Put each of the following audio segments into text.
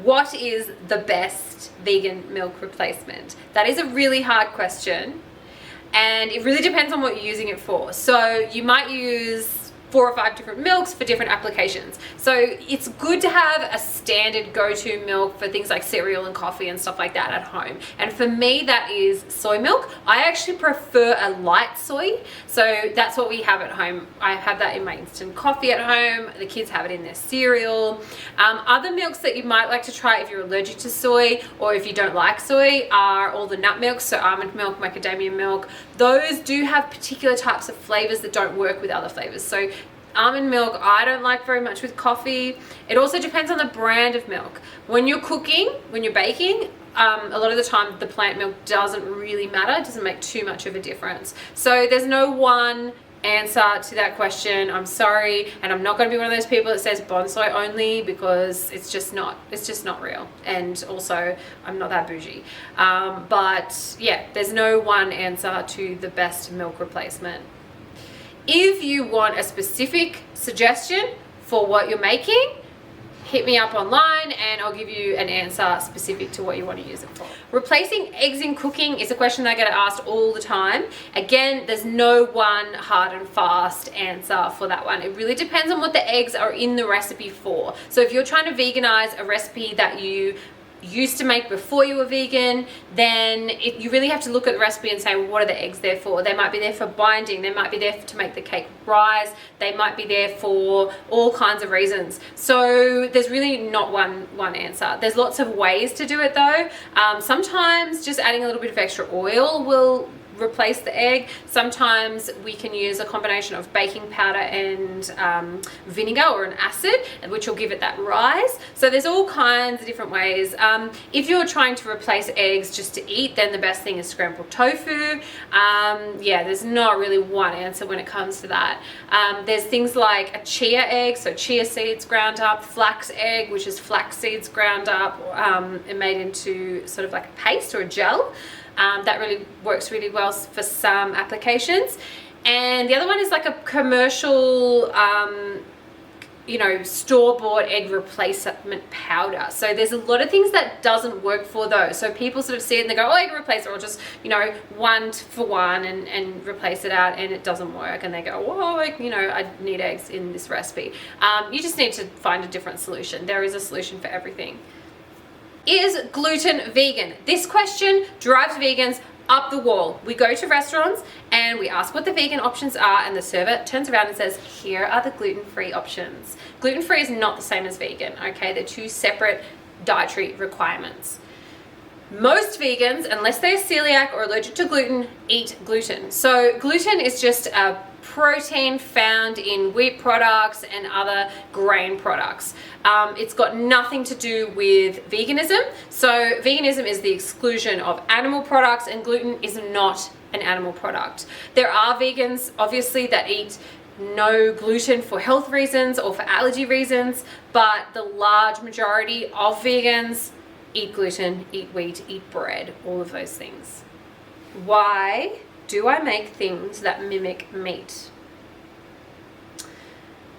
what is the best vegan milk replacement? That is a really hard question, and it really depends on what you're using it for. So you might use 4 or 5 different milks for different applications. So it's good to have a standard go-to milk for things like cereal and coffee and stuff like that at home. And for me, that is soy milk. I actually prefer a light soy. So that's what we have at home. I have that in my instant coffee at home. The kids have it in their cereal. Other milks that you might like to try if you're allergic to soy or if you don't like soy are all the nut milks, so almond milk, macadamia milk. Those do have particular types of flavors that don't work with other flavors. So almond milk, I don't like very much with coffee. It also depends on the brand of milk. When you're cooking, when you're baking, a lot of the time the plant milk doesn't really matter. It doesn't make too much of a difference. So there's no one answer to that question. I'm sorry, and I'm not going to be one of those people that says bonsai only, because it's just not real. And also, I'm not that bougie. But yeah, there's no one answer to the best milk replacement. If you want a specific suggestion for what you're making, hit me up online and I'll give you an answer specific to what you want to use it for. Replacing eggs in cooking is a question I get asked all the time. Again, there's no one hard and fast answer for that one. It really depends on what the eggs are in the recipe for. So if you're trying to veganize a recipe that you used to make before you were vegan, then you really have to look at the recipe and say, well, what are the eggs there for? They might be there for binding, they might be there to make the cake rise, they might be there for all kinds of reasons. So there's really not one answer. There's lots of ways to do it though. Sometimes just adding a little bit of extra oil will replace the egg. Sometimes we can use a combination of baking powder and vinegar or an acid, which will give it that rise. So there's all kinds of different ways. If you're trying to replace eggs just to eat, then the best thing is scrambled tofu. Yeah, there's not really one answer when it comes to that. There's things like a chia egg, so chia seeds ground up, flax egg, which is flax seeds ground up and made into sort of like a paste or a gel. That really works really well for some applications. And the other one is like a commercial, store-bought egg replacement powder. So there's a lot of things that doesn't work for those. So people sort of see it and they go, oh, egg replacer, or just, 1 for 1 and replace it out, and it doesn't work. And they go, whoa, I need eggs in this recipe. You just need to find a different solution. There is a solution for everything. Is gluten vegan? This question drives vegans up the wall. We go to restaurants and we ask what the vegan options are, and the server turns around and says, here are the gluten-free options. Gluten-free is not the same as vegan, okay? They're 2 separate dietary requirements. Most vegans, unless they're celiac or allergic to gluten, eat gluten. So gluten is just a protein found in wheat products and other grain products. It's got nothing to do with veganism. So veganism is the exclusion of animal products, and gluten is not an animal product. There are vegans, obviously, that eat no gluten for health reasons or for allergy reasons, but the large majority of vegans eat gluten, eat wheat, eat bread, all of those things. Why do I make things that mimic meat?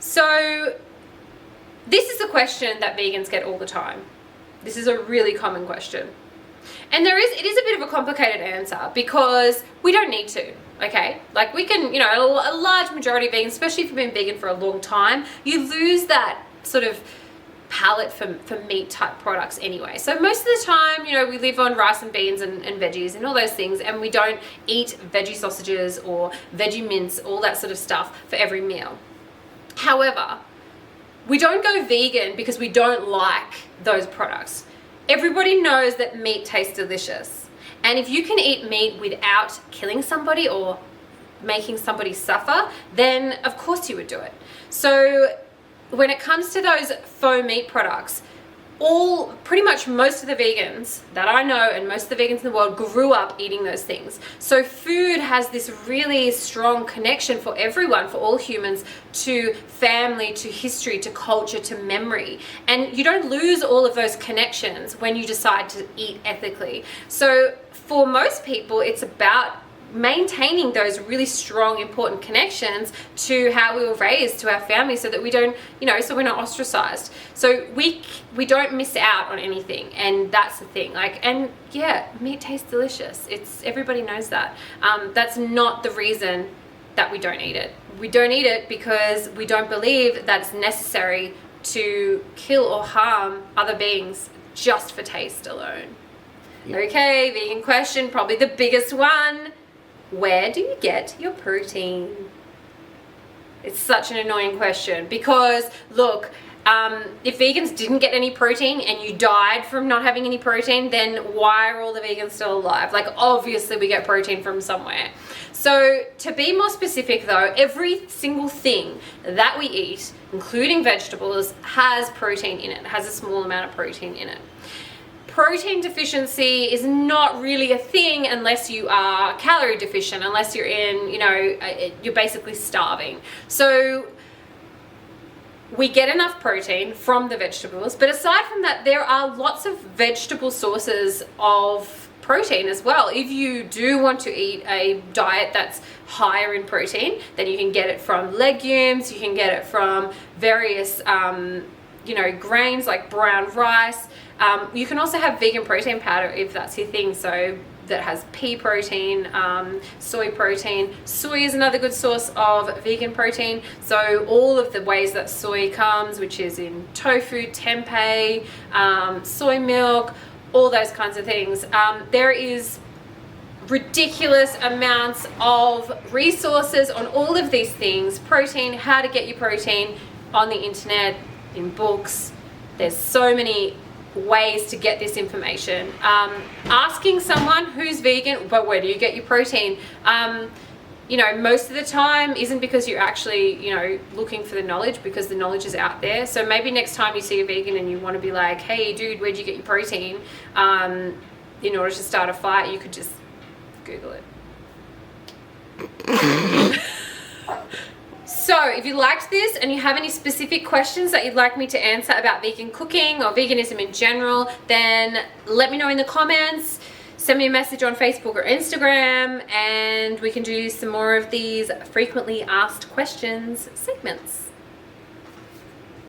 So this is a question that vegans get all the time. This is a really common question. And it is a bit of a complicated answer, because we don't need to, okay? Like we can, a large majority of vegans, especially if you've been vegan for a long time, you lose that sort of palate for meat type products anyway. So most of the time, we live on rice and beans and veggies and all those things, and we don't eat veggie sausages or veggie mince, all that sort of stuff for every meal. However, we don't go vegan because we don't like those products. Everybody knows that meat tastes delicious. And if you can eat meat without killing somebody or making somebody suffer, then of course you would do it. So when it comes to those faux meat products, pretty much most of the vegans that I know and most of the vegans in the world grew up eating those things. So food has this really strong connection for everyone, for all humans, to family, to history, to culture, to memory. And you don't lose all of those connections when you decide to eat ethically. So for most people, it's about maintaining those really strong, important connections to how we were raised, to our family, so that we don't, so we're not ostracized. So we don't miss out on anything, and that's the thing. And yeah, meat tastes delicious. Everybody knows that. That's not the reason that we don't eat it. We don't eat it because we don't believe that it's necessary to kill or harm other beings just for taste alone. Yep. Okay, vegan question, probably the biggest one. Where do you get your protein? It's such an annoying question because, look, if vegans didn't get any protein and you died from not having any protein, then why are all the vegans still alive? Obviously we get protein from somewhere. So to be more specific though, every single thing that we eat, including vegetables, has protein in it, has a small amount of protein in it. Protein deficiency is not really a thing unless you are calorie deficient, unless you're you're basically starving. So we get enough protein from the vegetables, but aside from that, there are lots of vegetable sources of protein as well. If you do want to eat a diet that's higher in protein, then you can get it from legumes, you can get it from various grains like brown rice. You can also have vegan protein powder if that's your thing, so that has pea protein, soy protein. Soy is another good source of vegan protein. So all of the ways that soy comes, which is in tofu, tempeh, soy milk, all those kinds of things. There is ridiculous amounts of resources on all of these things. Protein, how to get your protein on the internet, in books. There's so many ways to get this information. Asking someone who's vegan, but where do you get your protein? Most of the time isn't because you're actually, looking for the knowledge, because the knowledge is out there. So maybe next time you see a vegan and you want to be like, hey dude, where'd you get your protein? In order to start a fight, you could just Google it. So if you liked this and you have any specific questions that you'd like me to answer about vegan cooking or veganism in general, then let me know in the comments. Send me a message on Facebook or Instagram, and we can do some more of these frequently asked questions segments.